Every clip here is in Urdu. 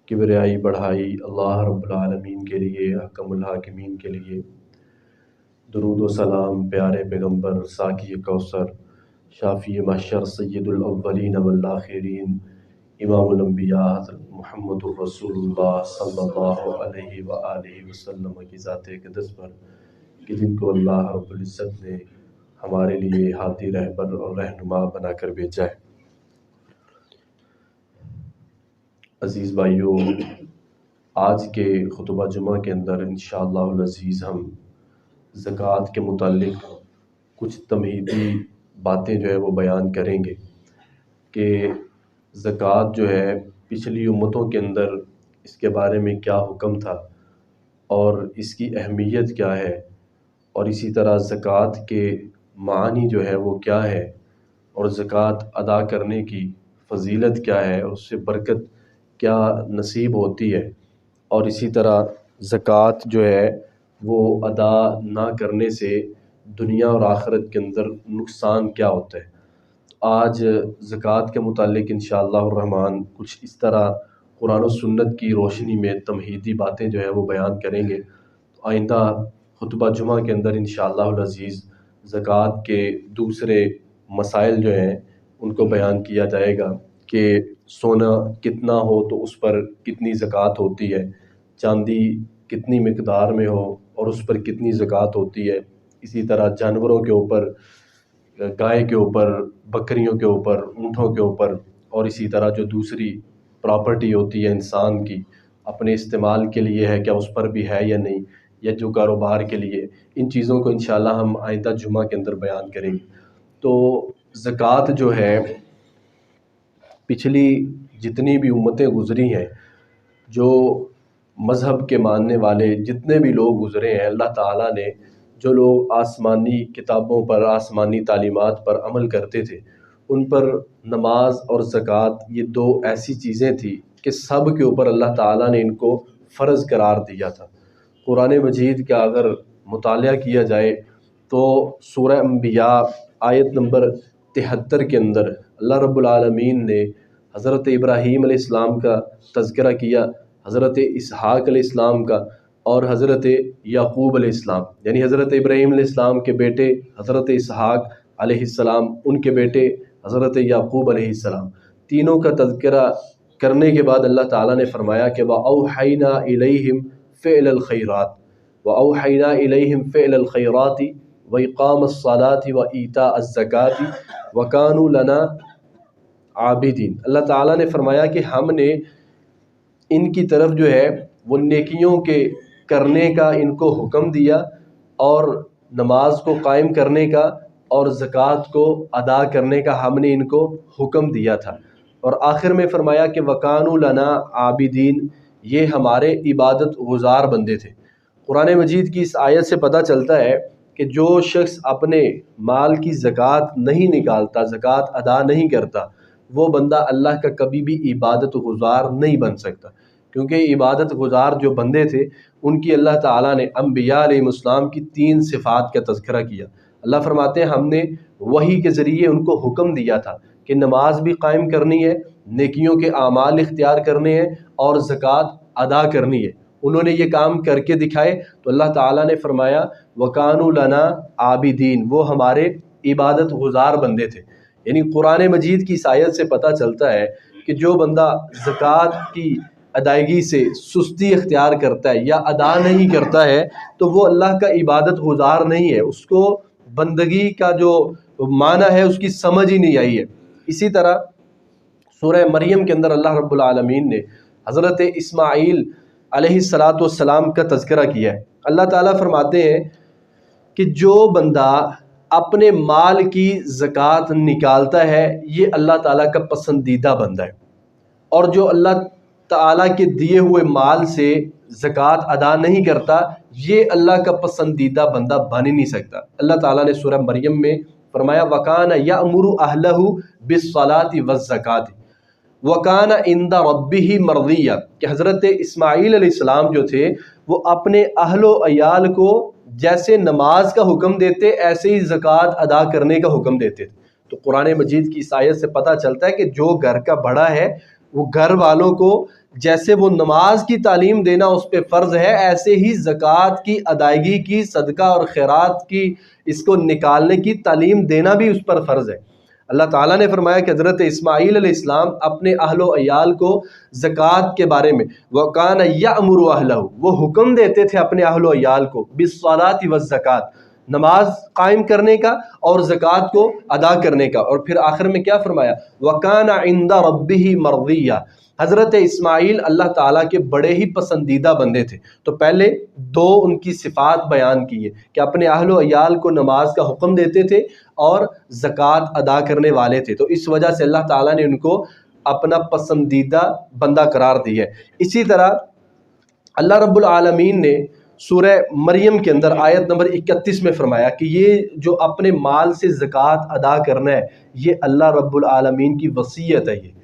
کبریائی بڑھائی اللہ رب العالمین کے لیے، حکم الحاکمین کے لیے۔ درود و سلام پیارے پیغمبر ساقی کوثر، شافی محشر، سید الاولین والآخرین، امام الانبیاء حضرت محمد الرسول اللہ صلی اللہ علیہ وآلہ وسلم کی ذات اقدس پر، کہ جن کو اللہ رب العزت نے ہمارے لیے ہادی رہبر اور رہنما بنا کر بھیجا ہے۔ عزیز بھائیو، آج کے خطبہ جمعہ کے اندر انشاءاللہ العزیز ہم زکوٰۃ کے متعلق کچھ تمہیدی باتیں جو ہے وہ بیان کریں گے کہ زکوٰۃ جو ہے پچھلی امتوں کے اندر اس کے بارے میں کیا حکم تھا اور اس کی اہمیت کیا ہے، اور اسی طرح زکوٰۃ کے معانی جو ہے وہ کیا ہے، اور زکوٰۃ ادا کرنے کی فضیلت کیا ہے اور اس سے برکت کیا نصیب ہوتی ہے، اور اسی طرح زکوٰۃ جو ہے وہ ادا نہ کرنے سے دنیا اور آخرت کے اندر نقصان کیا ہوتا ہے۔ آج زکوٰۃ کے متعلق انشاءاللہ الرحمن کچھ اس طرح قرآن و سنت کی روشنی میں تمہیدی باتیں جو ہے وہ بیان کریں گے۔ آئندہ خطبہ جمعہ کے اندر انشاءاللہ العزیز زکوٰۃ کے دوسرے مسائل جو ہیں ان کو بیان کیا جائے گا کہ سونا کتنا ہو تو اس پر کتنی زکوٰۃ ہوتی ہے، چاندی کتنی مقدار میں ہو اور اس پر کتنی زکوٰۃ ہوتی ہے، اسی طرح جانوروں کے اوپر، گائے کے اوپر، بکریوں کے اوپر، اونٹوں کے اوپر، اور اسی طرح جو دوسری پراپرٹی ہوتی ہے انسان کی اپنے استعمال کے لیے ہے، کیا اس پر بھی ہے یا نہیں، یا جو کاروبار کے لیے، ان چیزوں کو انشاءاللہ ہم آئندہ جمعہ کے اندر بیان کریں گے۔ تو زکوٰۃ جو ہے پچھلی جتنی بھی امتیں گزری ہیں، جو مذہب کے ماننے والے جتنے بھی لوگ گزرے ہیں، اللہ تعالیٰ نے جو لوگ آسمانی کتابوں پر، آسمانی تعلیمات پر عمل کرتے تھے، ان پر نماز اور زکوٰۃ یہ دو ایسی چیزیں تھیں کہ سب کے اوپر اللہ تعالیٰ نے ان کو فرض قرار دیا تھا۔ قرآن مجید کا اگر مطالعہ کیا جائے تو سورہ انبیاء آیت نمبر 73 کے اندر اللہ رب العالمین نے حضرت ابراہیم علیہ السلام کا تذکرہ کیا، حضرت اسحاق علیہ السلام کا، اور حضرت یعقوب علیہ السلام، یعنی حضرت ابراہیم علیہ السلام کے بیٹے حضرت اسحاق علیہ السلام، ان کے بیٹے حضرت یعقوب علیہ السلام، تینوں کا تذکرہ کرنے کے بعد اللہ تعالیٰ نے فرمایا کہ وَأَوْحَيْنَا إِلَيْهِمْ فِعْلَ الْخَيْرَاتِ وَأَوْحَيْنَا إِلَيْهِمْ فِعْلَ الْخَيْرَاتِ وَإِقَامَ الصَّلَاةِ وَإِيتَاءَ الزَّكَاةِ وَكَانُوا لَنَا عَابِدِينَ۔ اللہ تعالیٰ نے فرمایا کہ ہم نے ان کی طرف جو ہے وہ نیکیوں کے کرنے کا ان کو حکم دیا، اور نماز کو قائم کرنے کا اور زکوٰۃ کو ادا کرنے کا ہم نے ان کو حکم دیا تھا، اور آخر میں فرمایا کہ وَكَانُوا لَنَا عَابِدِينَ، یہ ہمارے عبادت گزار بندے تھے۔ قرآن مجید کی اس آیت سے پتہ چلتا ہے کہ جو شخص اپنے مال کی زکوٰۃ نہیں نکالتا، زکوٰۃ ادا نہیں کرتا، وہ بندہ اللہ کا کبھی بھی عبادت گزار نہیں بن سکتا، کیونکہ عبادت گزار جو بندے تھے ان کی اللہ تعالیٰ نے انبیاء علیہ السلام کی 3 صفات کا تذکرہ کیا۔ اللہ فرماتے ہیں ہم نے وحی کے ذریعے ان کو حکم دیا تھا کہ نماز بھی قائم کرنی ہے، نیکیوں کے اعمال اختیار کرنے ہیں، اور زکوٰۃ ادا کرنی ہے۔ انہوں نے یہ کام کر کے دکھائے تو اللہ تعالیٰ نے فرمایا وَكَانُوا لَنَا عَابِدِينَ، وہ ہمارے عبادت گزار بندے تھے۔ یعنی قرآن مجید کی اس آیت سے پتہ چلتا ہے کہ جو بندہ زکوٰۃ کی ادائیگی سے سستی اختیار کرتا ہے یا ادا نہیں کرتا ہے تو وہ اللہ کا عبادت گزار نہیں ہے، اس کو بندگی کا جو معنی ہے اس کی سمجھ ہی نہیں آئی ہے۔ اسی طرح سورہ مریم کے اندر اللہ رب العالمین نے حضرت اسماعیل علیہ السلام کا تذکرہ کیا ہے۔ اللہ تعالیٰ فرماتے ہیں کہ جو بندہ اپنے مال کی زکوٰۃ نکالتا ہے یہ اللہ تعالیٰ کا پسندیدہ بندہ ہے، اور جو اللہ تعالیٰ کے دیے ہوئے مال سے زکوٰۃ ادا نہیں کرتا یہ اللہ کا پسندیدہ بندہ بن ہی نہیں سکتا۔ اللہ تعالیٰ نے سورہ مریم میں فرمایا وَكَانَ يَأْمُرُ أَهْلَهُ بِالصَّلَاةِ وَالزَّكَاةِ وَكَانَ عِندَ رَبِّهِ مَرْضِيًّا، کہ حضرت اسماعیل علیہ السلام جو تھے وہ اپنے اہل و عیال کو جیسے نماز کا حکم دیتے ایسے ہی زکوٰۃ ادا کرنے کا حکم دیتے تھے۔ تو قرآن مجید کی اس آیت سے پتہ چلتا ہے کہ جو گھر کا بڑا ہے وہ گھر والوں کو جیسے وہ نماز کی تعلیم دینا اس پہ فرض ہے، ایسے ہی زکوٰۃ کی ادائیگی کی، صدقہ اور خیرات کی، اس کو نکالنے کی تعلیم دینا بھی اس پر فرض ہے۔ اللہ تعالیٰ نے فرمایا کہ حضرت اسماعیل علیہ السلام اپنے اہل و عیال کو زکوٰۃ کے بارے میں وَكَانَ يَأْمُرُ أَهْلَهُ، وہ حکم دیتے تھے اپنے اہل و عیال کو بِالصَّلَاةِ وَالزَّكَاةِ، نماز قائم کرنے کا اور زکوٰۃ کو ادا کرنے کا۔ اور پھر آخر میں کیا فرمایا؟ وَكَانَ عِندَ رَبِّهِ مَرْضِيًّا، حضرت اسماعیل اللہ تعالیٰ کے بڑے ہی پسندیدہ بندے تھے۔ تو پہلے دو ان کی صفات بیان کی ہے کہ اپنے اہل و عیال کو نماز کا حکم دیتے تھے اور زکوٰۃ ادا کرنے والے تھے، تو اس وجہ سے اللہ تعالیٰ نے ان کو اپنا پسندیدہ بندہ قرار دیا ہے۔ اسی طرح اللہ رب العالمین نے سورہ مریم کے اندر آیت نمبر 31 میں فرمایا کہ یہ جو اپنے مال سے زکوٰۃ ادا کرنا ہے، یہ اللہ رب العالمین کی وصیت ہے۔ یہ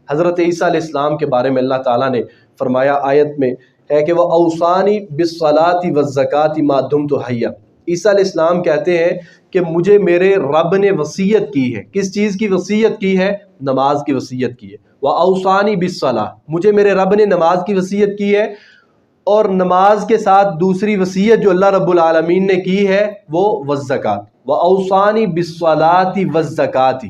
حضرت عیسیٰ علیہ السلام کے بارے میں اللہ تعالیٰ نے فرمایا آیت میں ہے کہ وہ اوصانی بالصلاۃ والزکاۃ ما دمت حیا، عیسیٰ علیہ السلام کہتے ہیں کہ مجھے میرے رب نے وصیت کی ہے۔ کس چیز کی وصیت کی ہے؟ نماز کی وصیت کی ہے۔ وَأَوْصَانِي بِالصَّلَاةِ، مجھے میرے رب نے نماز کی وصیت کی ہے، اور نماز کے ساتھ دوسری وصیت جو اللہ رب العالمین نے کی ہے وہ والزکاۃ، وَأَوْصَانِي بِالصَّلَاةِ وَالزَّكَاةِ۔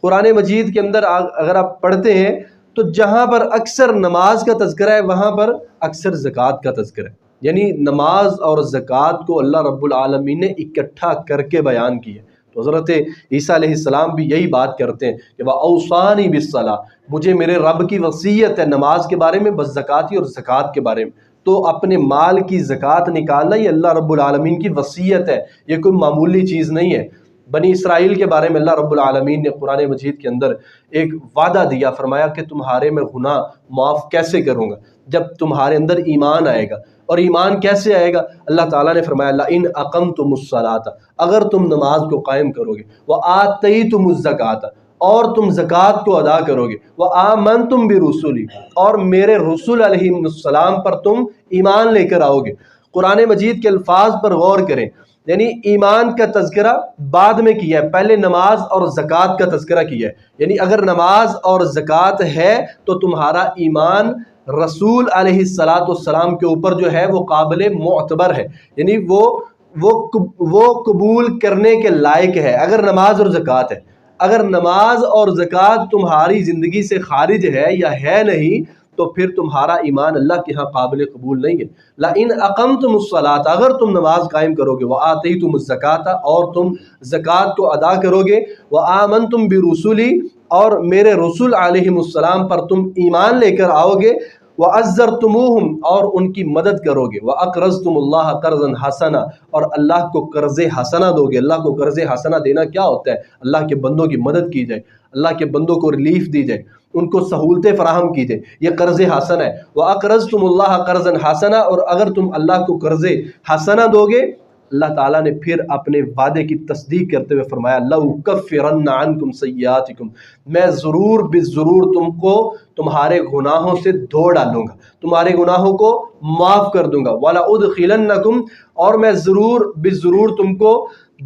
قرآن مجید کے اندر اگر آپ پڑھتے ہیں تو جہاں پر اکثر نماز کا تذکرہ ہے وہاں پر اکثر زکوٰۃ کا تذکرہ ہے، یعنی نماز اور زکوٰۃ کو اللہ رب العالمین نے اکٹھا کر کے بیان کی ہے۔ تو حضرت عیسیٰ علیہ السلام بھی یہی بات کرتے ہیں کہ وَأَوْصَانِي بِالصَّلَاةِ، مجھے میرے رب کی وصیت ہے نماز کے بارے میں، والزکاۃ اور زکوٰۃ کے بارے میں۔ تو اپنے مال کی زکوٰۃ نکالنا یہ اللہ رب العالمین کی وصیت ہے، یہ کوئی معمولی چیز نہیں ہے۔ بنی اسرائیل کے بارے میں اللہ رب العالمین نے قرآن مجید کے اندر ایک وعدہ دیا، فرمایا کہ تمہارے میں گناہ معاف کیسے کروں گا؟ جب تمہارے اندر ایمان آئے گا۔ اور ایمان کیسے آئے گا؟ اللہ تعالیٰ نے فرمایا لَئِنْ أَقَمْتُمُ الصَّلَاةَ، اگر تم نماز کو قائم کرو گے، وَآتَيْتُمُ الزَّكَاةَ، اور تم زکوٰۃ کو ادا کرو گے، وَآمَنْتُمْ بِرُسُلِي، اور میرے رسول علیہ السلام پر تم ایمان لے کر آؤ گے۔ قرآن مجید کے الفاظ پر غور کریں، یعنی ایمان کا تذکرہ بعد میں کیا ہے، پہلے نماز اور زکوٰۃ کا تذکرہ کیا ہے۔ یعنی اگر نماز اور زکوٰۃ ہے تو تمہارا ایمان رسول علیہ السلام کے اوپر جو ہے وہ قابل معتبر ہے، یعنی وہ قبول کرنے کے لائق ہے اگر نماز اور زکوٰۃ ہے۔ اگر نماز اور زکوٰۃ تمہاری زندگی سے خارج ہے یا ہے نہیں تو پھر تمہارا ایمان اللہ کے ہاں قابل قبول نہیں ہے۔ لَئِنْ أَقَمْتُمُ الصَّلَاةَ، اگر تم نماز قائم کرو گے، وَآتَيْتُمُ الزَّكَاةَ، اور تم زکوٰۃ کو ادا کرو گے، وَآمَنْتُمْ بِرُسُلِي، اور میرے رسول علیہ السلام پر تم ایمان لے کر آؤ گے، وَعَزَّرْتُمُوهُمْ، اور ان کی مدد کرو گے، وَأَقْرَضْتُمُ اللَّهَ قَرْضًا حَسَنًا، اور اللہ کو قرض حسنہ دو گے۔ اللہ کو قرض حسنہ دینا کیا ہوتا ہے؟ اللہ کے بندوں کی مدد کی جائے، اللہ کے بندوں کو ریلیف دی جائے، ان کو سہولتیں فراہم کی جائے، یہ قرض حسنہ ہے۔ وَأَقْرَضْتُمُ اللَّهَ قَرْضًا حَسَنًا، اور اگر تم اللہ کو قرض حسنہ دو گے، اللہ تعالیٰ نے پھر اپنے وعدے کی تصدیق کرتے ہوئے فرمایا لَأُكَفِّرَنَّ عَنْكُمْ سَيِّئَاتِكُمْ، میں ضرور بضرور تم کو تمہارے گناہوں سے دھو ڈالوں گا، تمہارے گناہوں کو معاف کر دوں گا، وَلَأُدْخِلَنَّكُمْ، اور میں ضرور بضرور تم کو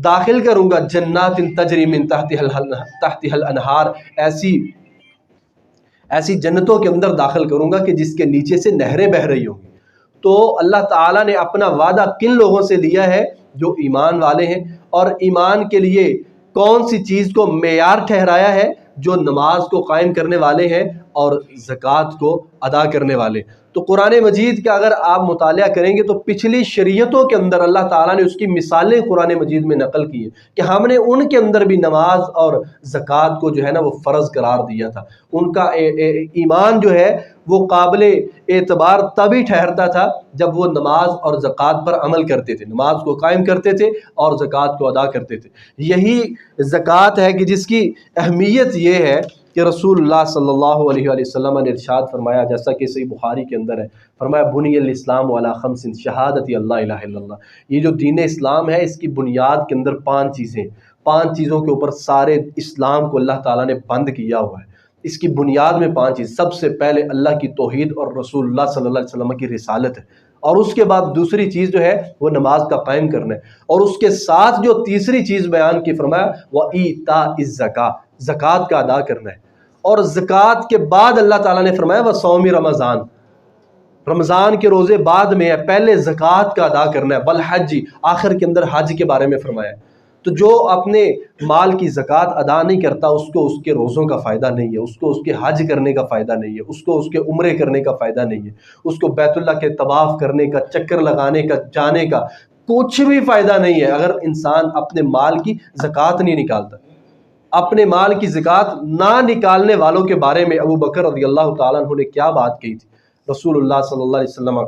داخل کروں گا جنات تجری من تحتها الانہار، ایسی جنتوں کے اندر داخل کروں گا کہ جس کے نیچے سے نہریں بہہ رہی ہوں گی۔ تو اللہ تعالیٰ نے اپنا وعدہ کن لوگوں سے لیا ہے؟ جو ایمان والے ہیں، اور ایمان کے لیے کون سی چیز کو معیار ٹھہرایا ہے؟ جو نماز کو قائم کرنے والے ہیں اور زکوٰۃ کو ادا کرنے والے۔ تو قرآن مجید کا اگر آپ مطالعہ کریں گے تو پچھلی شریعتوں کے اندر اللہ تعالیٰ نے اس کی مثالیں قرآن مجید میں نقل کی ہیں کہ ہم نے ان کے اندر بھی نماز اور زکوٰۃ کو جو ہے نا وہ فرض قرار دیا تھا۔ ان کا ایمان جو ہے وہ قابل اعتبار تبھی ٹھہرتا تھا جب وہ نماز اور زکوٰۃ پر عمل کرتے تھے، نماز کو قائم کرتے تھے اور زکوٰۃ کو ادا کرتے تھے۔ یہی زکوٰۃ ہے کہ جس کی اہمیت یہ ہے کہ رسول اللہ صلی اللہ علیہ وآلہ وسلم نے ارشاد فرمایا، جیسا کہ صحیح بخاری کے اندر ہے، فرمایا بنی الاسلام علی خمس، شہادت اللہ الہ الا اللہ، یہ جو دین اسلام ہے اس کی بنیاد کے اندر 5 چیزیں، 5 چیزوں کے اوپر سارے اسلام کو اللہ تعالیٰ نے بند کیا ہوا ہے۔ اس کی بنیاد میں 5 چیز، سب سے پہلے اللہ کی توحید اور رسول اللہ صلی اللہ علیہ وسلم کی رسالت ہے، اور اس کے بعد دوسری چیز جو ہے وہ نماز کا قائم کرنا ہے، اور اس کے ساتھ جو تیسری چیز بیان کی فرمایا وہ ایتاء الزکاۃ، زکوٰۃ کا ادا کرنا ہے، اور زکوٰۃ کے بعد اللہ تعالیٰ نے فرمایا وصوم رمضان، رمضان کے روزے بعد میں ہے، پہلے زکوٰۃ کا ادا کرنا ہے، والحج، آخر کے اندر حج کے بارے میں فرمایا ہے۔ تو جو اپنے مال کی زکوٰۃ ادا نہیں کرتا اس کو اس کے روزوں کا فائدہ نہیں ہے، اس کو اس کے حج کرنے کا فائدہ نہیں ہے، اس کو اس کے عمرے کرنے کا فائدہ نہیں ہے، اس کو بیت اللہ کے طواف کرنے کا، چکر لگانے کا، جانے کا کچھ بھی فائدہ نہیں ہے اگر انسان اپنے مال کی زکوٰۃ نہیں نکالتا۔ اپنے مال کی زکوٰۃ نہ نکالنے والوں کے بارے میں ابو بکر رضی اللہ تعالیٰ عنہ نے کیا بات کہی تھی؟ رسول اللہ صلی اللہ علیہ وسلم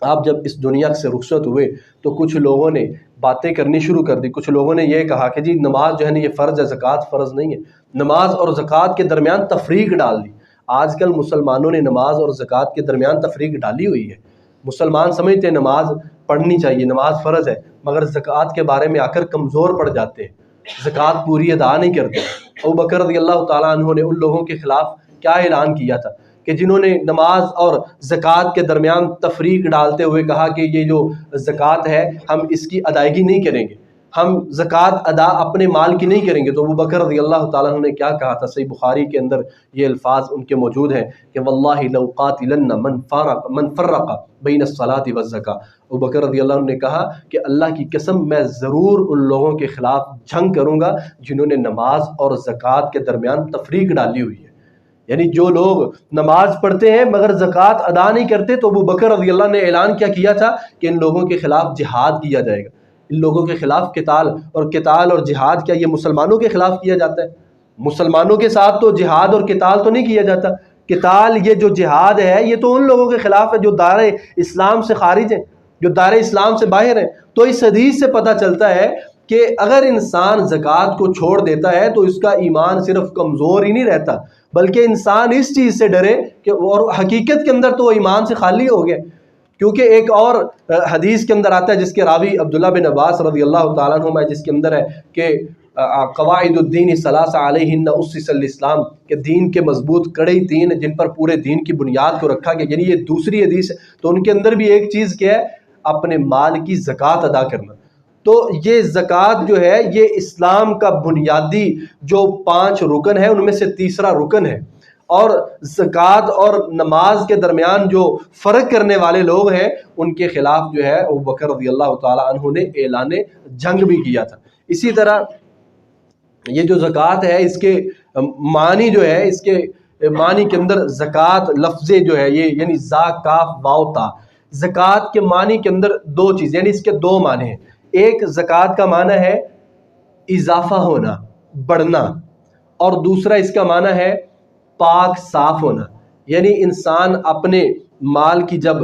آپ جب اس دنیا سے رخصت ہوئے تو کچھ لوگوں نے باتیں کرنی شروع کر دی، کچھ لوگوں نے یہ کہا کہ جی نماز جو ہے نا یہ فرض ہے، زکوٰۃ فرض نہیں ہے۔ نماز اور زکوٰۃ کے درمیان تفریق ڈال دی۔ آج کل مسلمانوں نے نماز اور زکوٰۃ کے درمیان تفریق ڈالی ہوئی ہے۔ مسلمان سمجھتے ہیں نماز پڑھنی چاہیے، نماز فرض ہے، مگر زکوٰۃ کے بارے میں آ کر کمزور پڑ جاتے ہیں، زکوٰۃ پوری ادا نہیں کرتے۔ ابو بکر رضی اللہ تعالیٰ عنہ نے ان لوگوں کے خلاف کیا اعلان کیا تھا کہ جنہوں نے نماز اور زکوٰۃ کے درمیان تفریق ڈالتے ہوئے کہا کہ یہ جو زکوٰۃ ہے ہم اس کی ادائیگی نہیں کریں گے، ہم زکوٰۃ ادا اپنے مال کی نہیں کریں گے۔ تو ابو بکر رضی اللہ تعالیٰ عنہ نے کیا کہا تھا؟ صحیح بخاری کے اندر یہ الفاظ ان کے موجود ہیں کہ واللہ لو قاتلن من فرق بین الصلاۃ والزکاۃ۔ ابو بکر رضی اللہ عنہ نے کہا کہ اللہ کی قسم میں ضرور ان لوگوں کے خلاف جنگ کروں گا جنہوں نے نماز اور زکوٰۃ کے درمیان تفریق ڈالی ہوئی ہے۔ یعنی جو لوگ نماز پڑھتے ہیں مگر زکوٰۃ ادا نہیں کرتے، تو ابو بکر رضی اللہ نے اعلان کیا کیا تھا کہ ان لوگوں کے خلاف جہاد کیا جائے گا، ان لوگوں کے خلاف قتال اور جہاد کیا یہ مسلمانوں کے خلاف کیا جاتا ہے؟ مسلمانوں کے ساتھ تو جہاد اور قتال تو نہیں کیا جاتا۔ قتال یہ جو جہاد ہے یہ تو ان لوگوں کے خلاف ہے جو دار اسلام سے خارج ہیں، جو دار اسلام سے باہر ہیں۔ تو اس حدیث سے پتہ چلتا ہے کہ اگر انسان زکوٰۃ کو چھوڑ دیتا ہے تو اس کا ایمان صرف کمزور ہی نہیں رہتا، بلکہ انسان اس چیز سے ڈرے کہ اور حقیقت کے اندر تو وہ ایمان سے خالی ہو گیا۔ کیونکہ ایک اور حدیث کے اندر آتا ہے جس کے راوی عبداللہ بن عباس رضی اللہ تعالیٰ عنہما، جس کے اندر ہے کہ قواعد الدین ثلاثہ علیہن اسس الاسلام، کہ دین کے مضبوط کڑی تین جن پر پورے دین کی بنیاد کو رکھا گیا، یعنی یہ دوسری حدیث ہے۔ تو ان کے اندر بھی ایک چیز کیا ہے؟ اپنے مال کی زکوٰۃ ادا کرنا۔ تو یہ زکوٰۃ جو ہے یہ اسلام کا بنیادی جو 5 رکن ہے ان میں سے تیسرا رکن ہے، اور زکوٰۃ اور نماز کے درمیان جو فرق کرنے والے لوگ ہیں ان کے خلاف جو ہے ابو بکر رضی اللہ تعالیٰ عنہ نے اعلان جنگ بھی کیا تھا۔ اسی طرح یہ جو زکوٰۃ ہے اس کے معنی جو ہے، اس کے معنی کے اندر زکوٰۃ لفظ جو ہے یہ یعنی زا کاف واو تا، زکوٰۃ کے معنی کے اندر 2 چیز یعنی اس کے 2 معنی ہیں۔ ایک زکوٰۃ کا معنی ہے اضافہ ہونا، بڑھنا، اور دوسرا اس کا معنی ہے پاک صاف ہونا۔ یعنی انسان اپنے مال کی جب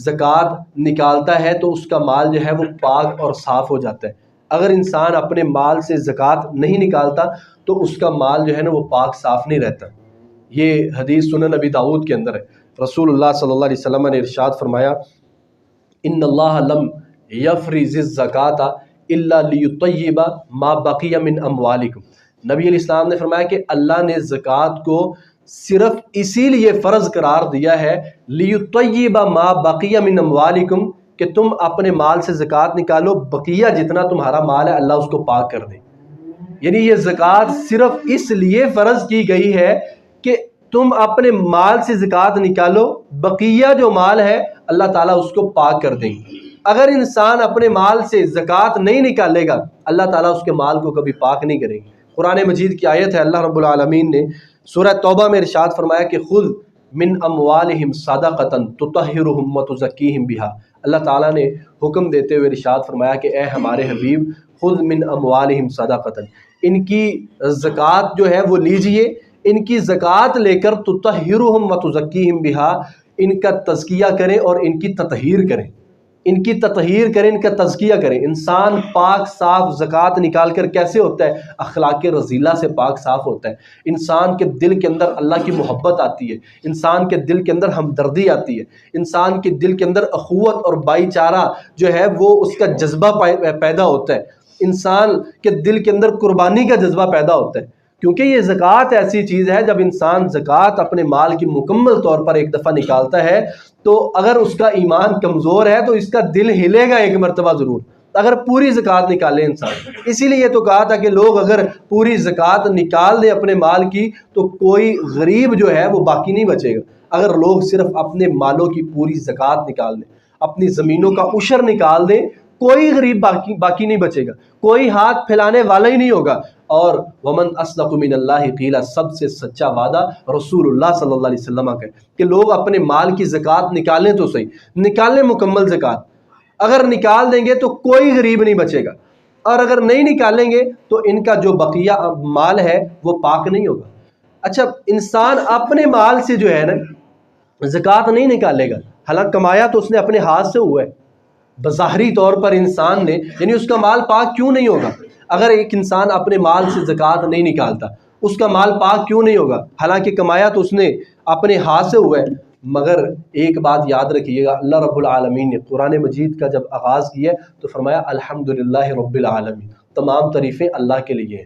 زکوٰۃ نکالتا ہے تو اس کا مال جو ہے وہ پاک اور صاف ہو جاتا ہے۔ اگر انسان اپنے مال سے زکوٰۃ نہیں نکالتا تو اس کا مال جو ہے نا وہ پاک صاف نہیں رہتا۔ یہ حدیث سنن نبی داؤد کے اندر ہے۔ رسول اللہ صلی اللہ علیہ وسلم نے ارشاد فرمایا ان اللہ لم یفرض الزکاۃ الا لیطیب ما بقی من اموالکم۔ نبی علیہ السلام نے فرمایا کہ اللہ نے زکوٰۃ کو صرف اسی لیے فرض قرار دیا ہے لیطیب ما بقی من اموالکم، کہ تم اپنے مال سے زکوٰۃ نکالو، بقیہ جتنا تمہارا مال ہے اللہ اس کو پاک کر دے۔ یعنی یہ زکوٰۃ صرف اس لیے فرض کی گئی ہے کہ تم اپنے مال سے زکوٰۃ نکالو، بقیہ جو مال ہے اللہ تعالیٰ اس کو پاک کر دیں گے۔ اگر انسان اپنے مال سے زکوٰۃ نہیں نکالے گا اللہ تعالیٰ اس کے مال کو کبھی پاک نہیں کرے گا۔ قرآن مجید کی آیت ہے، اللہ رب العالمین نے سورہ توبہ میں ارشاد فرمایا کہ خذ من اموالہم صدقۃ تطہرہم وتزکیہم بہا۔ اللہ تعالیٰ نے حکم دیتے ہوئے ارشاد فرمایا کہ اے ہمارے حبیب خذ من اموالہم صدقۃ، ان کی زکوٰۃ جو ہے وہ لیجئے، ان کی زکوٰۃ لے کر تطہرہم وتزکیہم بہا، ان کا تزکیہ کریں اور ان کی تطہیر کریں، ان کی تطہیر کریں، ان کا تزکیہ کریں۔ انسان پاک صاف زکوٰۃ نکال کر کیسے ہوتا ہے؟ اخلاق رذیلہ سے پاک صاف ہوتا ہے۔ انسان کے دل کے اندر اللہ کی محبت آتی ہے، انسان کے دل کے اندر ہمدردی آتی ہے، انسان کے دل کے اندر اخوت اور بھائی چارہ جو ہے وہ اس کا جذبہ پیدا ہوتا ہے، انسان کے دل کے اندر قربانی کا جذبہ پیدا ہوتا ہے۔ کیونکہ یہ زکوٰۃ ایسی چیز ہے جب انسان زکوٰۃ اپنے مال کی مکمل طور پر ایک دفعہ نکالتا ہے تو اگر اس کا ایمان کمزور ہے تو اس کا دل ہلے گا ایک مرتبہ ضرور، اگر پوری زکوٰۃ نکالے انسان. اسی لیے تو کہا تھا کہ لوگ اگر پوری زکوٰۃ نکال دیں اپنے مال کی تو کوئی غریب جو ہے وہ باقی نہیں بچے گا. اگر لوگ صرف اپنے مالوں کی پوری زکوٰۃ نکال دیں، اپنی زمینوں کا عشر نکال دیں، کوئی غریب باقی نہیں بچے گا، کوئی ہاتھ پھیلانے والا ہی نہیں ہوگا. اور ومن اصدق من اللہ قیلا، سب سے سچا وعدہ رسول اللہ صلی اللہ علیہ وسلم کا ہے کہ لوگ اپنے مال کی زکوٰۃ نکالیں تو صحیح، نکالیں مکمل زکوٰۃ. اگر نکال دیں گے تو کوئی غریب نہیں بچے گا، اور اگر نہیں نکالیں گے تو ان کا جو بقیہ مال ہے وہ پاک نہیں ہوگا. اچھا، انسان اپنے مال سے جو ہے نا زکوٰۃ نہیں نکالے گا، حالانکہ کمایا تو اس نے اپنے ہاتھ سے ہوا ہے. بظاہری طور پر انسان نے، یعنی اس کا مال پاک کیوں نہیں ہوگا؟ اگر ایک انسان اپنے مال سے زکوٰۃ نہیں نکالتا، اس کا مال پاک کیوں نہیں ہوگا؟ حالانکہ کمایا تو اس نے اپنے ہاتھ سے ہوا ہے. مگر ایک بات یاد رکھیے گا، اللہ رب العالمین نے قرآن مجید کا جب آغاز کیا تو فرمایا الحمدللہ رب العالمین، تمام تعریفیں اللہ کے لیے ہیں،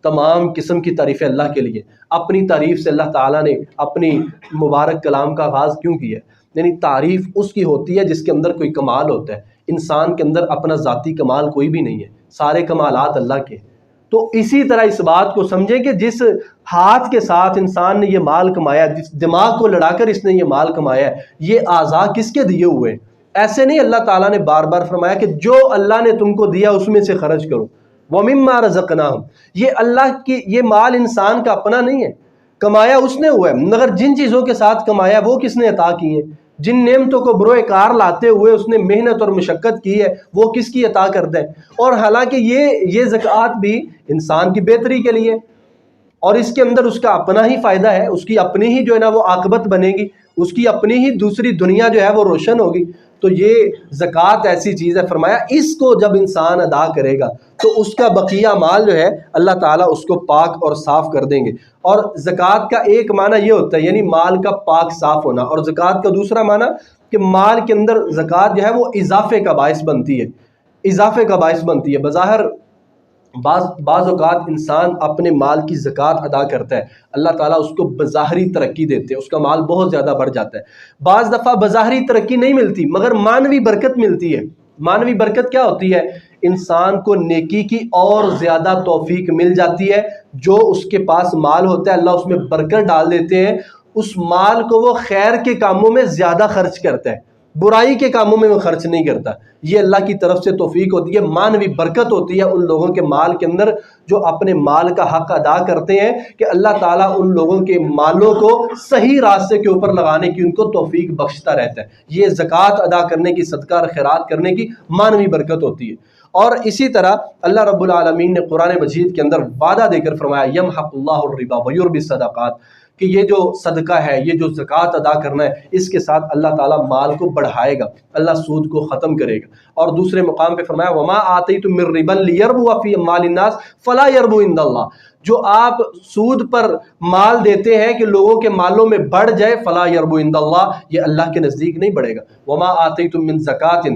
تمام قسم کی تعریفیں اللہ کے لیے. اپنی تعریف سے اللہ تعالیٰ نے اپنی مبارک کلام کا آغاز کیوں کیا؟ یعنی تعریف اس کی ہوتی ہے جس کے اندر کوئی کمال ہوتا ہے. انسان کے اندر اپنا ذاتی کمال کوئی بھی نہیں ہے، سارے کمالات اللہ کے. تو اسی طرح اس بات کو سمجھیں کہ جس ہاتھ کے ساتھ انسان نے یہ مال کمایا، جس دماغ کو لڑا کر اس نے یہ مال کمایا ہے، یہ اعضاء کس کے دیے ہوئے ہیں؟ ایسے نہیں، اللہ تعالیٰ نے بار بار فرمایا کہ جو اللہ نے تم کو دیا اس میں سے خرچ کرو. وَمِمَّا رَزَقْنَاهُمْ، یہ اللہ کی، یہ مال انسان کا اپنا نہیں ہے، کمایا اس نے ہوا ہے. مگر جن چیزوں کے ساتھ کمایا وہ کس نے عطا کی ہیں؟ جن نعمتوں کو بروئے کار لاتے ہوئے اس نے محنت اور مشقت کی ہے، وہ کس کی عطا کرتا ہے؟ اور حالانکہ یہ زکوٰۃ بھی انسان کی بہتری کے لیے، اور اس کے اندر اس کا اپنا ہی فائدہ ہے، اس کی اپنی ہی جو ہے نا وہ عاقبت بنے گی، اس کی اپنی ہی دوسری دنیا جو ہے وہ روشن ہوگی. تو یہ زکوٰۃ ایسی چیز ہے، فرمایا اس کو جب انسان ادا کرے گا تو اس کا بقیہ مال جو ہے اللہ تعالیٰ اس کو پاک اور صاف کر دیں گے. اور زکوٰۃ کا ایک معنی یہ ہوتا ہے یعنی مال کا پاک صاف ہونا، اور زکوٰۃ کا دوسرا معنی کہ مال کے اندر زکوٰۃ جو ہے وہ اضافے کا باعث بنتی ہے، اضافے کا باعث بنتی ہے. بظاہر بعض اوقات انسان اپنے مال کی زکوٰۃ ادا کرتا ہے، اللہ تعالیٰ اس کو بظاہری ترقی دیتے ہیں، اس کا مال بہت زیادہ بڑھ جاتا ہے. بعض دفعہ بظاہری ترقی نہیں ملتی مگر معنوی برکت ملتی ہے. معنوی برکت کیا ہوتی ہے؟ انسان کو نیکی کی اور زیادہ توفیق مل جاتی ہے. جو اس کے پاس مال ہوتا ہے اللہ اس میں برکت ڈال دیتے ہیں، اس مال کو وہ خیر کے کاموں میں زیادہ خرچ کرتا ہے، برائی کے کاموں میں وہ خرچ نہیں کرتا. یہ اللہ کی طرف سے توفیق ہوتی ہے، معنوی برکت ہوتی ہے ان لوگوں کے مال کے اندر جو اپنے مال کا حق ادا کرتے ہیں، کہ اللہ تعالیٰ ان لوگوں کے مالوں کو صحیح راستے کے اوپر لگانے کی ان کو توفیق بخشتا رہتا ہے. یہ زکوٰۃ ادا کرنے کی، صدقہ اور خیرات کرنے کی معنوی برکت ہوتی ہے. اور اسی طرح اللہ رب العالمین نے قرآن مجید کے اندر وعدہ دے کر فرمایا یمحق اللہ الربا ویربی الصدقات، کہ یہ جو صدقہ ہے، یہ جو زکوٰۃ ادا کرنا ہے، اس کے ساتھ اللہ تعالیٰ مال کو بڑھائے گا، اللہ سود کو ختم کرے گا. اور دوسرے مقام پہ فرمایا وما آتیتم من ربا لیربو فی اموال الناس فلا یربو عند اللہ، جو آپ سود پر مال دیتے ہیں کہ لوگوں کے مالوں میں بڑھ جائے، فلا یربو عند اللہ، یہ اللہ کے نزدیک نہیں بڑھے گا. وما آتیتم من زکوٰۃ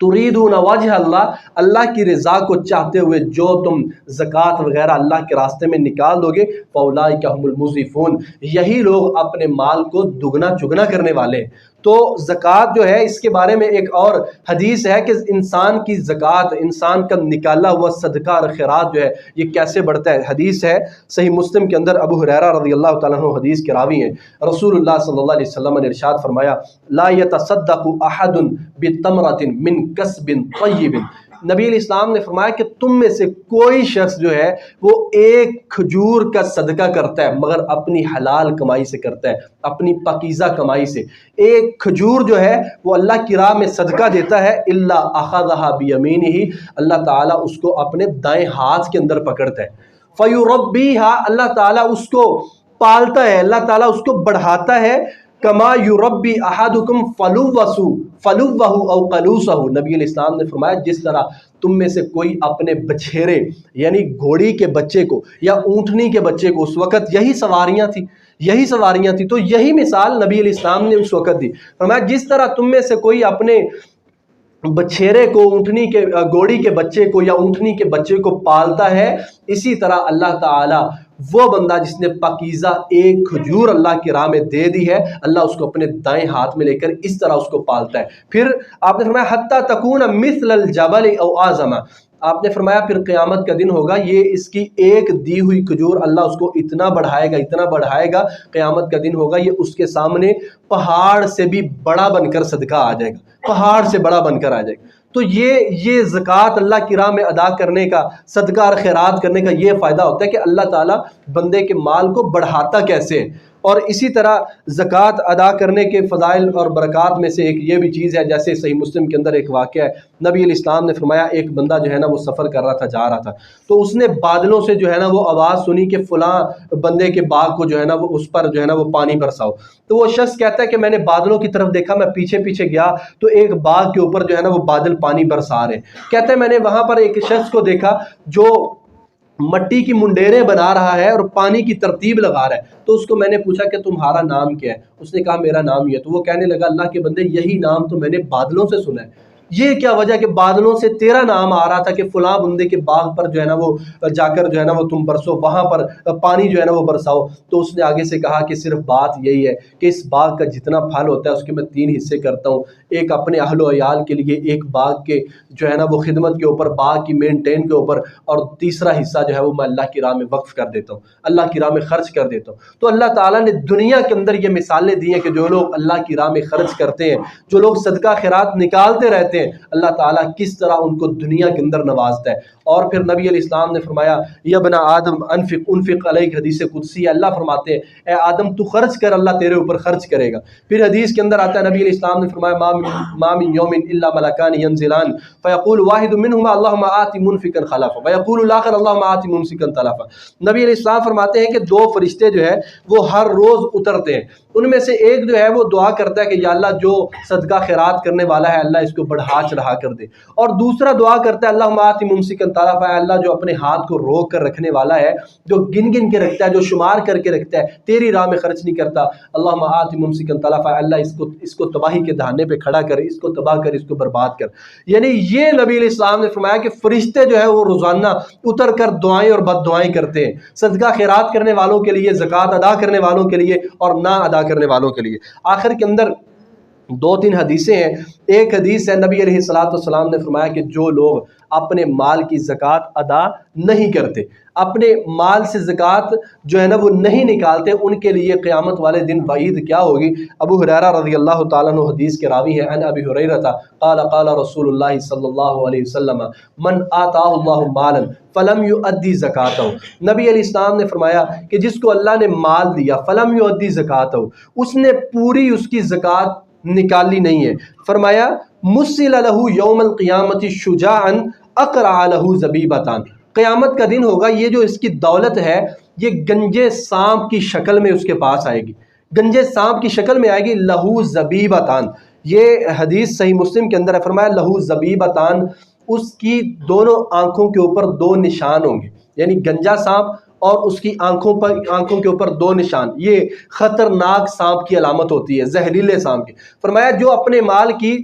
تریدون وجہ اللہ، اللہ کی رضا کو چاہتے ہوئے جو تم زکوٰۃ وغیرہ اللہ کے راستے میں نکال دو گے، فاولئک هم المضعفون، یہی لوگ اپنے مال کو دگنا چگنا کرنے والے ہیں. تو زکوٰۃ جو ہے اس کے بارے میں ایک اور حدیث ہے کہ انسان کی زکوٰۃ، انسان کا نکالا ہوا صدقہ اور خیرات جو ہے یہ کیسے بڑھتا ہے. حدیث ہے صحیح مسلم کے اندر، ابو ہریرہ رضی اللہ تعالیٰ عنہ حدیث کے راوی ہیں. رسول اللہ صلی اللہ علیہ وسلم نے ارشاد فرمایا لا يتصدق احد بتمرۃ من کسب طیب، نبی علیہ السلام نے فرمایا کہ تم میں سے کوئی شخص جو ہے وہ ایک کھجور کا صدقہ کرتا ہے مگر اپنی حلال کمائی سے کرتا ہے، اپنی پاکیزہ کمائی سے. ایک کھجور جو ہے وہ اللہ کی راہ میں صدقہ دیتا ہے، الا اخذها بیمینہ، اللہ تعالیٰ اس کو اپنے دائیں ہاتھ کے اندر پکڑتا ہے. فیربیها، اللہ تعالیٰ اس کو پالتا ہے، اللہ تعالیٰ اس کو بڑھاتا ہے. کما یربی احدکم فلوہ او قلوسہ، نبی علیہ السلام نے فرمایا جس طرح تم میں سے کوئی اپنے بچھیرے یعنی گھوڑی کے بچے کو یا اونٹنی کے بچے کو، اس وقت یہی سواریاں تھیں تو یہی مثال نبی علیہ السلام نے اس وقت دی. فرمایا جس طرح تم میں سے کوئی اپنے بچھیرے کو، اونٹنی کے گھوڑی کے بچے کو یا اونٹنی کے بچے کو پالتا ہے، اسی طرح اللہ تعالیٰ وہ بندہ جس نے پاکیزہ ایک کھجور اللہ کی راہ میں دے دی ہے، اللہ اس کو اپنے دائیں ہاتھ میں لے کر اس طرح اس کو پالتا ہے۔ پھر آپ نے فرمایا حتیٰ تکون مثل الجبل او اعظم، آپ نے فرمایا پھر قیامت کا دن ہوگا، یہ اس کی ایک دی ہوئی کھجور اللہ اس کو اتنا بڑھائے گا، اتنا بڑھائے گا، قیامت کا دن ہوگا یہ اس کے سامنے پہاڑ سے بھی بڑا بن کر صدقہ آ جائے گا، پہاڑ سے بڑا بن کر آ جائے گا۔ تو یہ زکوٰۃ اللہ کی راہ میں ادا کرنے کا، صدقہ اور خیرات کرنے کا یہ فائدہ ہوتا ہے کہ اللہ تعالیٰ بندے کے مال کو بڑھاتا کیسے ہے۔ اور اسی طرح زکوٰۃ ادا کرنے کے فضائل اور برکات میں سے ایک یہ بھی چیز ہے، جیسے صحیح مسلم کے اندر ایک واقعہ ہے، نبی علیہ السلام نے فرمایا ایک بندہ جو ہے نا وہ سفر کر رہا تھا، جا رہا تھا، تو اس نے بادلوں سے جو ہے نا وہ آواز سنی کہ فلاں بندے کے باغ کو جو ہے نا وہ اس پر جو ہے نا وہ پانی برساؤ۔ تو وہ شخص کہتا ہے کہ میں نے بادلوں کی طرف دیکھا، میں پیچھے پیچھے گیا تو ایک باغ کے اوپر جو ہے نا وہ بادل پانی برسا رہے، کہتا ہے میں نے وہاں پر ایک شخص کو دیکھا جو مٹی کی منڈیریں بنا رہا ہے اور پانی کی ترتیب لگا رہا ہے۔ تو اس کو میں نے پوچھا کہ تمہارا نام کیا ہے؟ اس نے کہا میرا نام یہ ہے۔ تو وہ کہنے لگا اللہ کے بندے یہی نام تو میں نے بادلوں سے سنا ہے۔ یہ کیا وجہ کہ بادلوں سے تیرا نام آ رہا تھا کہ فلاں بندے کے باغ پر جو ہے نا وہ جا کر جو ہے نا وہ تم برسو، وہاں پر پانی جو ہے نا وہ برساؤ۔ تو اس نے آگے سے کہا کہ صرف بات یہی ہے کہ اس باغ کا جتنا پھل ہوتا ہے اس کے میں 3 حصے کرتا ہوں، ایک اپنے اہل و عیال کے لیے، ایک باغ کے جو ہے نا وہ خدمت کے اوپر، باغ کی مینٹین کے اوپر، اور تیسرا حصہ جو ہے وہ میں اللہ کی راہ میں وقف کر دیتا ہوں، اللہ کی راہ میں خرچ کر دیتا ہوں۔ تو اللہ تعالیٰ نے دنیا کے اندر یہ مثالیں دی ہیں کہ جو لوگ اللہ کی راہ میں خرچ کرتے ہیں، جو لوگ صدقہ خیرات نکالتے رہتے ہیں، اللہ تعالیٰ کس طرح ان کو دنیا کے اندر نوازتا ہے۔ اور پھر نبی علیہ السلام نے فرمایا یا ابن آدم انفق علیک، حدیث قدسی، اللہ فرماتے ہیں اے آدم تو خرچ کر، اللہ تیرے اوپر خرچ کرے گا۔ پھر حدیث کے اندر آتا ہے، نبی علیہ السلام نے فرمایا ما من یوم الا ملکان ینزلان فیقول واحد منہما اللہم آت منفقا خلفا ویقول الاخر اللہم آت ممسکا تلفا۔ نبی علیہ السلام فرماتے ہیں کہ 2 فرشتے جو ہے وہ ہر روز اترتے ہیں، ان میں سے ایک جو ہے وہ دعا کرتا ہے کہ یا اللہ جو صدقہ خیرات کرنے والا ہے اللہ اس کو بڑھا چڑھا کر دے، اور دوسرا دعا کرتا ہے اللہم آت ممسکا تلفا، اللہ جو اپنے ہاتھ کو روک کر رکھنے والا ہے، جو گن گن کے رکھتا ہے، جو شمار کر کے رکھتا ہے، تیری راہ میں خرچ نہیں کرتا، اللہم آت ممسکا تلفا، اللہ اس کو تباہی کے دہانے پہ کھڑا کر، اس کو تباہ کر، اس کو برباد کر۔ یعنی یہ نبی علیہ السلام نے فرمایا کہ فرشتے جو ہے وہ روزانہ اتر کر دعائیں اور بد دعائیں کرتے ہیں، صدقہ خیرات کرنے والوں کے لیے، زکوٰۃ ادا کرنے والوں کے لیے اور نہ ادا کرنے والوں کے لیے۔ آخر کے اندر 2-3 حدیثیں ہیں۔ ایک حدیث ہے، نبی علیہ السلام نے فرمایا کہ جو لوگ اپنے مال کی زکوٰۃ ادا نہیں کرتے، اپنے مال سے زکوٰۃ جو ہے نا وہ نہیں نکالتے، ان کے لیے قیامت والے دن وعید کیا ہوگی۔ ابو ہریرہ رضی اللہ تعالیٰ عنہ حدیث کے راوی ہیں، ان ابی ہریرہ قال قال رسول اللہ صلی اللہ علیہ وسلم من آتاہ اللہ مالا فلم یؤدی زکاتہ، نبی علیہ السلام نے فرمایا کہ جس کو اللہ نے مال دیا فلم یؤدی زکاتہ، اس نے پوری اس کی زکوٰۃ نکالی نہیں ہے، فرمایا مسل لہ یوم القیامت شجاعا اقرع لہ زبیبتان، قیامت کا دن ہوگا یہ جو اس کی دولت ہے یہ گنجے سانپ کی شکل میں اس کے پاس آئے گی، گنجے سانپ کی شکل میں آئے گی، لہو زبیبتان، یہ حدیث صحیح مسلم کے اندر ہے، فرمایا لہو زبیبتان، اس کی دونوں آنکھوں کے اوپر 2 نشان ہوں گے، یعنی گنجا سانپ اور اس کی آنکھوں کے اوپر 2 نشان، یہ خطرناک سانپ کی علامت ہوتی ہے، زہریلے سانپ کی۔ فرمایا جو اپنے مال کی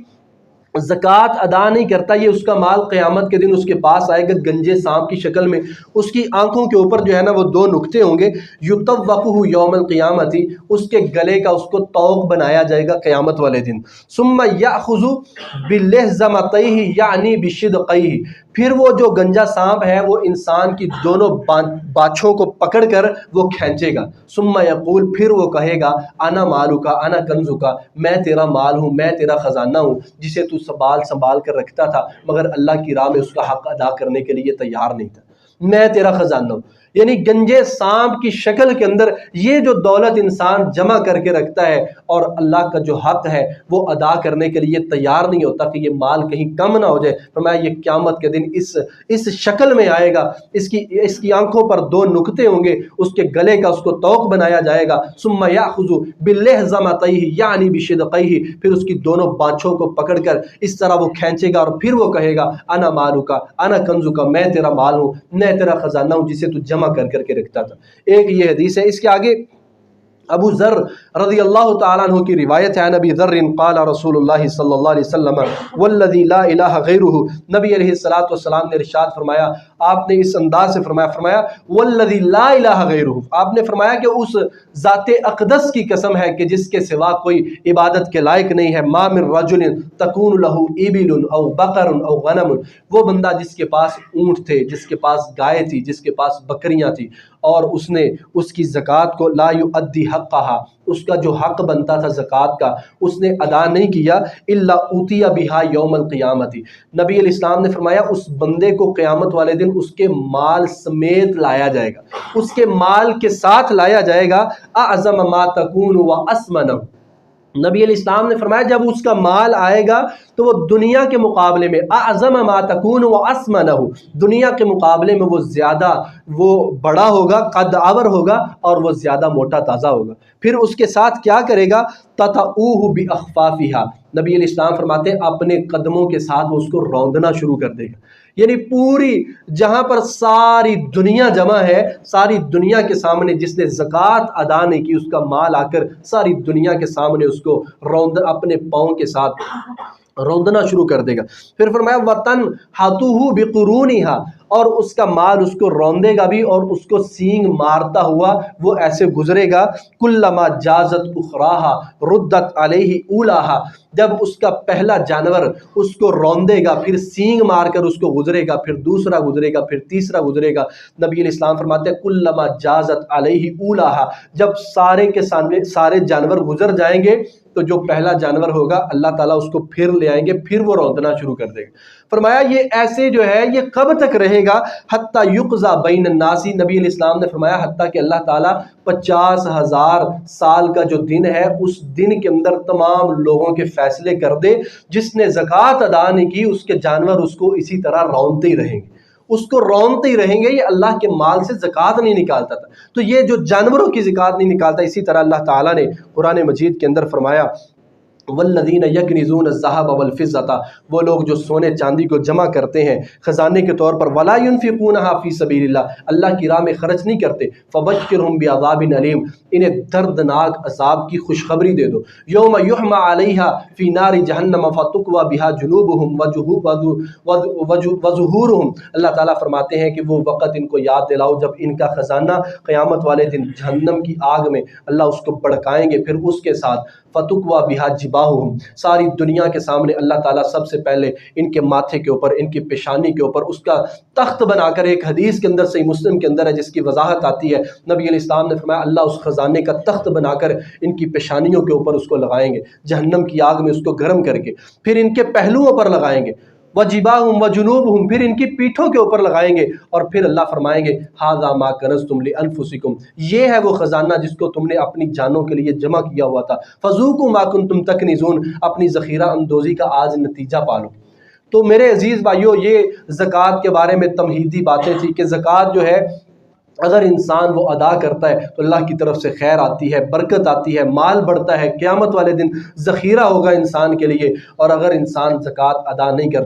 زکوٰۃ ادا نہیں کرتا، یہ اس کا مال قیامت کے دن اس کے پاس آئے گا گنجے سانپ کی شکل میں، اس کی آنکھوں کے اوپر جو ہے نا وہ 2 نقطے ہوں گے، یطوقہ یوم القیامت، اس کے گلے کا اس کو طوق بنایا جائے گا قیامت والے دن، ثم یأخذ بلہزمتیہ یعنی بشدقیہ، پھر وہ جو گنجا سانپ ہے وہ انسان کی دونوں باچھوں کو پکڑ کر وہ کھینچے گا، ثم یقول، پھر وہ کہے گا انا مالک انا کنزک، میں تیرا مال ہوں، میں تیرا خزانہ ہوں جسے تو سنبھال کر رکھتا تھا مگر اللہ کی راہ میں اس کا حق ادا کرنے کے لیے تیار نہیں تھا، میں تیرا خزانہ ہوں۔ یعنی گنجے سانپ کی شکل کے اندر یہ جو دولت انسان جمع کر کے رکھتا ہے اور اللہ کا جو حق ہے وہ ادا کرنے کے لیے تیار نہیں ہوتا کہ یہ مال کہیں کم نہ ہو جائے، فرمایا یہ قیامت کے دن اس شکل میں آئے گا، اس کی آنکھوں پر 2 نقطے ہوں گے، اس کے گلے کا اس کو طوق بنایا جائے گا، ثم یأخذ بلہزمتیہ یعنی بشدقیہ، پھر اس کی دونوں بانچھوں کو پکڑ کر اس طرح وہ کھینچے گا اور پھر وہ کہے گا انا مالک انا کنزک، میں تیرا مال ہوں، میں تیرا خزانہ ہوں جسے تو جمع کر کے رکھتا تھا۔ ایک یہ حدیث ہے۔ اس کے آگے ابو ذر رضی اللہ تعالیٰ عنہ کی روایت ہے، نبی ذر قال رسول اللہ صلی اللہ علیہ وسلم والذی لا الہ غیرہ، نبی علیہ السلام نے ارشاد فرمایا، آپ نے اس انداز سے فرمایا والذی لا الہ غیرہ، آپ نے فرمایا کہ اس ذات اقدس کی قسم ہے کہ جس کے سوا کوئی عبادت کے لائق نہیں ہے، ما من رجل تکون لہ ابل او بقر او غنم، وہ بندہ جس کے پاس اونٹ تھے، جس کے پاس گائے تھی، جس کے پاس بکریاں تھی، اور اس نے اس کی زکوٰۃ کو لا یؤدی حقہا، اس کا جو حق بنتا تھا زکوٰۃ کا اس نے ادا نہیں کیا، الا اوتی بہا یوم القیامت، نبی علیہ السلام نے فرمایا اس بندے کو قیامت والے دن اس کے مال سمیت لایا جائے گا، اس کے مال کے ساتھ لایا جائے گا، اعظم ما تکون واسمنہ، نبی علیہ السلام نے فرمایا جب اس کا مال آئے گا تو وہ دنیا کے مقابلے میں اعظم ما تکون واسمنہ، دنیا کے مقابلے میں وہ زیادہ وہ بڑا ہوگا، قد آور ہوگا، اور وہ زیادہ موٹا تازہ ہوگا۔ پھر اس کے ساتھ کیا کرے گا؟ تتعوہ باخفافھا، نبی علیہ السلام فرماتے ہیں اپنے قدموں کے ساتھ وہ اس کو روندنا شروع کر دے گا، یعنی پوری جہاں پر ساری دنیا جمع ہے، ساری دنیا کے سامنے جس نے زکوٰۃ ادا نہیں کی اس کا مال آ کر ساری دنیا کے سامنے اس کو اپنے پاؤں کے ساتھ روندنا شروع کر دے گا۔ پھر فرمایا وَتَنْحَتُهُ بِقُرُونِهَا، اور اس کا مال اس کو روندے گا بھی اور اس کو سینگ مارتا ہوا وہ ایسے گزرے گا، کُلَّمَا جَازَتْ أُخْرَاهَا رُدَّتْ عَلَيْهِ أُولَاهَا، جب اس کا پہلا جانور اس کو روندے گا پھر سینگ مار کر اس کو گزرے گا، پھر دوسرا گزرے گا، پھر تیسرا گزرے گا، نبی علیہ السلام فرماتے ہیں کُلَّمَا جَازَتْ عَلَيْهِ أُولَاهَا، جب سارے کے سارے جانور گزر جائیں گے تو جو پہلا جانور ہوگا اللہ تعالیٰ اس کو پھر لے آئیں گے، پھر وہ روندنا شروع کر دے گا۔ فرمایا یہ ایسے جو ہے یہ کب تک رہے گا؟ حتیٰ یقضی بین الناس، نبی علیہ السلام نے فرمایا حتیٰ کہ اللہ تعالیٰ 50,000 سال کا جو دن ہے اس دن کے اندر تمام لوگوں کے فیصلے کر دے، جس نے زکوٰۃ ادا نہیں کی اس کے جانور اس کو اسی طرح رونتے ہی رہیں گے، اس کو رونتے ہی رہیں گے، یہ اللہ کے مال سے زکوٰۃ نہیں نکالتا تھا، تو یہ جو جانوروں کی زکوٰۃ نہیں نکالتا، اسی طرح اللہ تعالیٰ نے قرآن مجید کے اندر فرمایا والذین یکنزون الذھب والفضة، وہ لوگ جو سونے چاندی کو جمع کرتے ہیں خزانے کے طور پر، ولا ينفقونها فی سبیل اللہ، اللہ کی راہ میں خرچ نہیں کرتے، فبشرهم بعذاب علیم، انہیں دردناک عذاب کی خوشخبری دے دو، یوم یحمى علیہا فی نار جہنم فتکوی بہا جنوبہم وظہورہم، اللہ تعالیٰ فرماتے ہیں کہ وہ وقت ان کو یاد دلاؤ جب ان کا خزانہ قیامت والے دن جہنم کی آگ میں اللہ اس کو بڑکائیں گے، پھر اس کے ساتھ فتکوی بہا جباہہم، ساری دنیا کے سامنے اللہ تعالیٰ سب سے پہلے ان کے ماتھے کے اوپر، ان کی پیشانی کے اوپر اس کا تخت بنا کر، ایک حدیث کے اندر صحیح مسلم کے اندر ہے جس کی وضاحت آتی ہے، نبی علیہ السلام نے فرمایا اللہ اس خزانے کا تخت بنا کر ان کی پیشانیوں کے اوپر اس کو لگائیں گے، جہنم کی آگ میں اس کو گرم کر کے، پھر ان کے پہلوؤں پر لگائیں گے، وجباہم وجنوبہم، پھر ان کی پیٹھوں کے اوپر لگائیں گے، اور پھر اللہ فرمائیں گے ھذا ما کنزتم لانفسکم، یہ ہے وہ خزانہ جس کو تم نے اپنی جانوں کے لیے جمع کیا ہوا تھا، فذوقوا ما کنتم تکنزون، اپنی ذخیرہ اندوزی کا آج نتیجہ پالو۔ تو میرے عزیز بھائیو، یہ زکوٰۃ کے بارے میں تمہیدی باتیں تھی کہ زکوٰۃ جو ہے اگر انسان وہ ادا کرتا ہے تو اللہ کی طرف سے خیر آتی ہے، برکت آتی ہے، مال بڑھتا ہے، قیامت والے دن ذخیرہ ہوگا انسان کے لیے، اور اگر انسان زکوٰۃ ادا نہیں کرتا